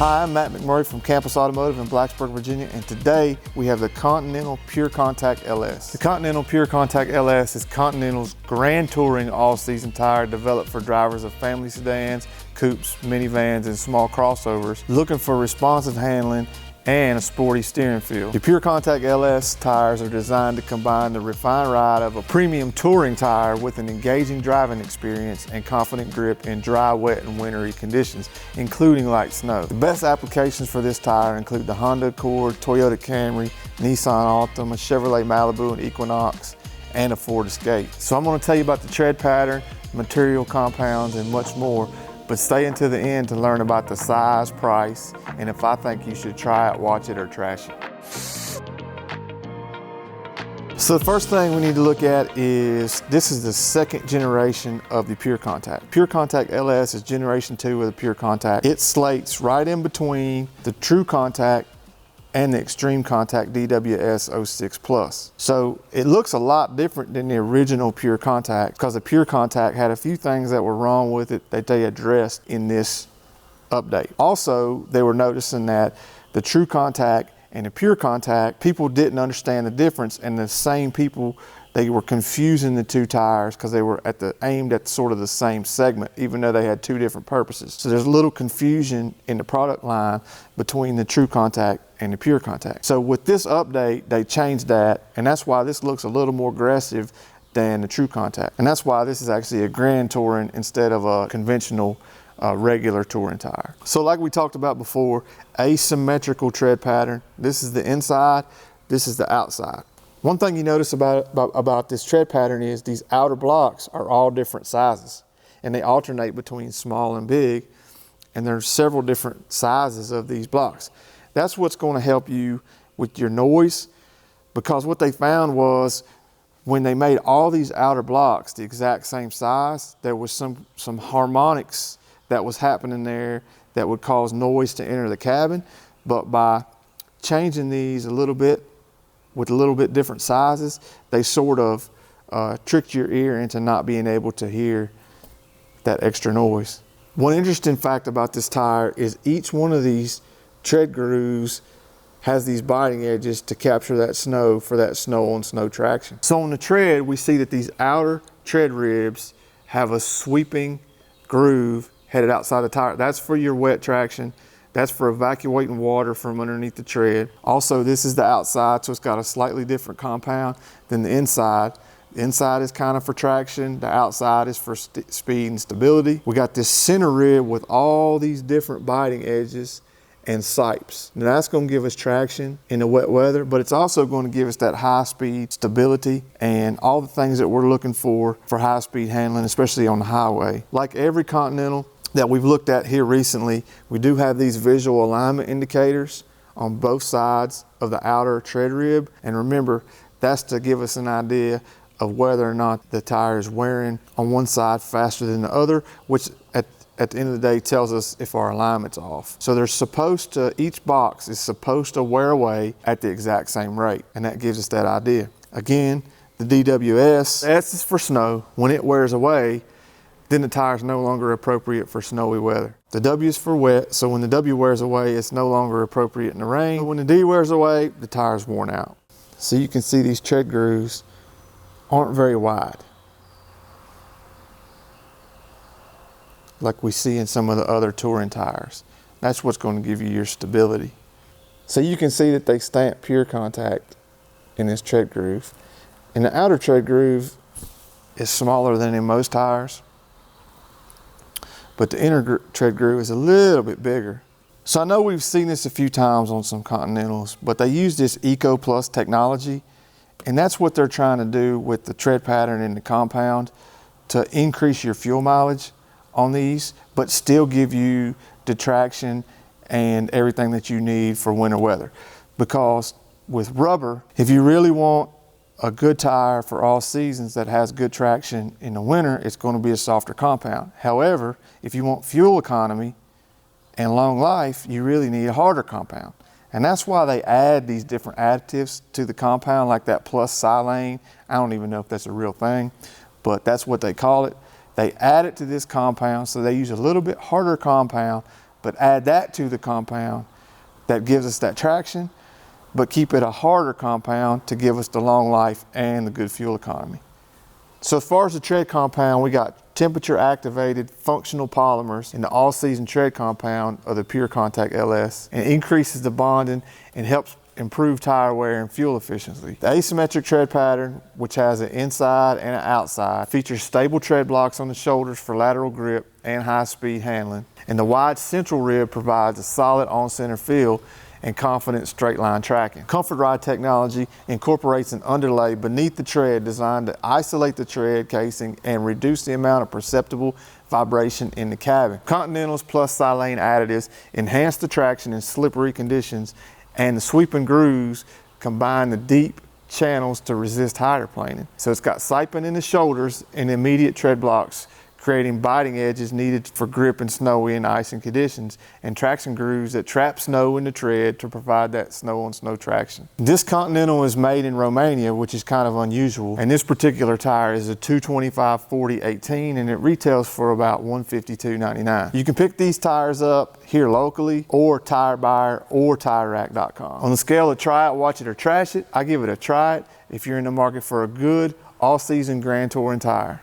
Hi, I'm Matt McMurray from Campus Automotive in Blacksburg, Virginia, and today we have the Continental PureContact LS. The Continental PureContact LS is Continental's grand touring all-season tire developed for drivers of family sedans, coupes, minivans, and small crossovers looking for responsive handling and a sporty steering feel. The PureContact LS tires are designed to combine the refined ride of a premium touring tire with an engaging driving experience and confident grip in dry, wet, and wintry conditions, including light snow. The best applications for this tire include the Honda Accord, Toyota Camry, Nissan Altima, Chevrolet Malibu and Equinox, and a Ford Escape. So I'm going to tell you about the tread pattern, material compounds, and much more. But stay until the end to learn about the size, price, and if I think you should try it, watch it, or trash it. So the first thing we need to look at is, this is the second generation of the PureContact. PureContact LS is generation 2 of the PureContact. It slates right in between the True Contact and the Extreme Contact DWS 06 Plus. So it looks a lot different than the original PureContact because the PureContact had a few things that were wrong with it that they addressed in this update. Also, they were noticing that the True Contact and the PureContact, people didn't understand the difference, and the same people, they were confusing the two tires because they were aimed at sort of the same segment, even though they had two different purposes. So there's a little confusion in the product line between the True Contact and the PureContact. So with this update, they changed that, and that's why this looks a little more aggressive than the True Contact. And that's why this is actually a grand touring instead of a conventional regular touring tire. So like we talked about before, asymmetrical tread pattern. This is the inside, this is the outside. One thing you notice about this tread pattern is these outer blocks are all different sizes, and they alternate between small and big, and there's several different sizes of these blocks. That's what's going to help you with your noise, because what they found was when they made all these outer blocks the exact same size, there was some harmonics that was happening there that would cause noise to enter the cabin. But by changing these a little bit with a little bit different sizes, they sort of tricked your ear into not being able to hear that extra noise. One interesting fact about this tire is each one of these tread grooves has these biting edges to capture that snow for that snow-on-snow traction. So on the tread, we see that these outer tread ribs have a sweeping groove headed outside the tire. That's for your wet traction. That's for evacuating water from underneath the tread. Also, this is the outside, so it's got a slightly different compound than the inside. The inside is kind of for traction. The outside is for speed and stability. We got this center rib with all these different biting edges and sipes. Now that's going to give us traction in the wet weather, but it's also going to give us that high speed stability and all the things that we're looking for high speed handling, especially on the highway. Like every Continental that we've looked at here recently, we do have these visual alignment indicators on both sides of the outer tread rib. And remember, that's to give us an idea of whether or not the tire is wearing on one side faster than the other, which at the end of the day tells us if our alignment's off. So they're supposed to, each box is supposed to wear away at the exact same rate, and that gives us that idea. Again, the DWS, S is for snow. When it wears away, then the tire is no longer appropriate for snowy weather. The W is for wet, so when the W wears away, it's no longer appropriate in the rain. When the D wears away, the tire is worn out. So you can see these tread grooves aren't very wide, like we see in some of the other touring tires. That's what's going to give you your stability. So you can see that they stamp PureContact in this tread groove. And the outer tread groove is smaller than in most tires, but the inner tread groove is a little bit bigger. So I know we've seen this a few times on some Continentals, but they use this Eco Plus technology, and that's what they're trying to do with the tread pattern in the compound to increase your fuel mileage on these, but still give you the traction and everything that you need for winter weather. Because with rubber, if you really want a good tire for all seasons that has good traction in the winter, it's going to be a softer compound. However, if you want fuel economy and long life, you really need a harder compound. And that's why they add these different additives to the compound, like that plus silane. I don't even know if that's a real thing, but that's what they call it. They add it to this compound, so they use a little bit harder compound, but add that to the compound that gives us that traction, but keep it a harder compound to give us the long life and the good fuel economy. So as far as the tread compound, we got temperature activated functional polymers in the all-season tread compound of the PureContact LS, and increases the bonding and helps improve tire wear and fuel efficiency. The asymmetric tread pattern, which has an inside and an outside, features stable tread blocks on the shoulders for lateral grip and high-speed handling. And the wide central rib provides a solid on-center feel and confident straight line tracking. Comfort Ride technology incorporates an underlay beneath the tread designed to isolate the tread casing and reduce the amount of perceptible vibration in the cabin. Continental's plus silane additives enhance the traction in slippery conditions, and the sweeping grooves combine the deep channels to resist hydroplaning. So it's got siping in the shoulders and immediate tread blocks, creating biting edges needed for grip in snowy and icing conditions, and traction grooves that trap snow in the tread to provide that snow on snow traction. This Continental is made in Romania, which is kind of unusual, and this particular tire is a 225/40/18, and it retails for about $152.99. You can pick these tires up here locally, or Tire Buyer, or TireRack.com. On the scale of try it, watch it, or trash it, I give it a try it if you're in the market for a good all-season Grand Touring tire.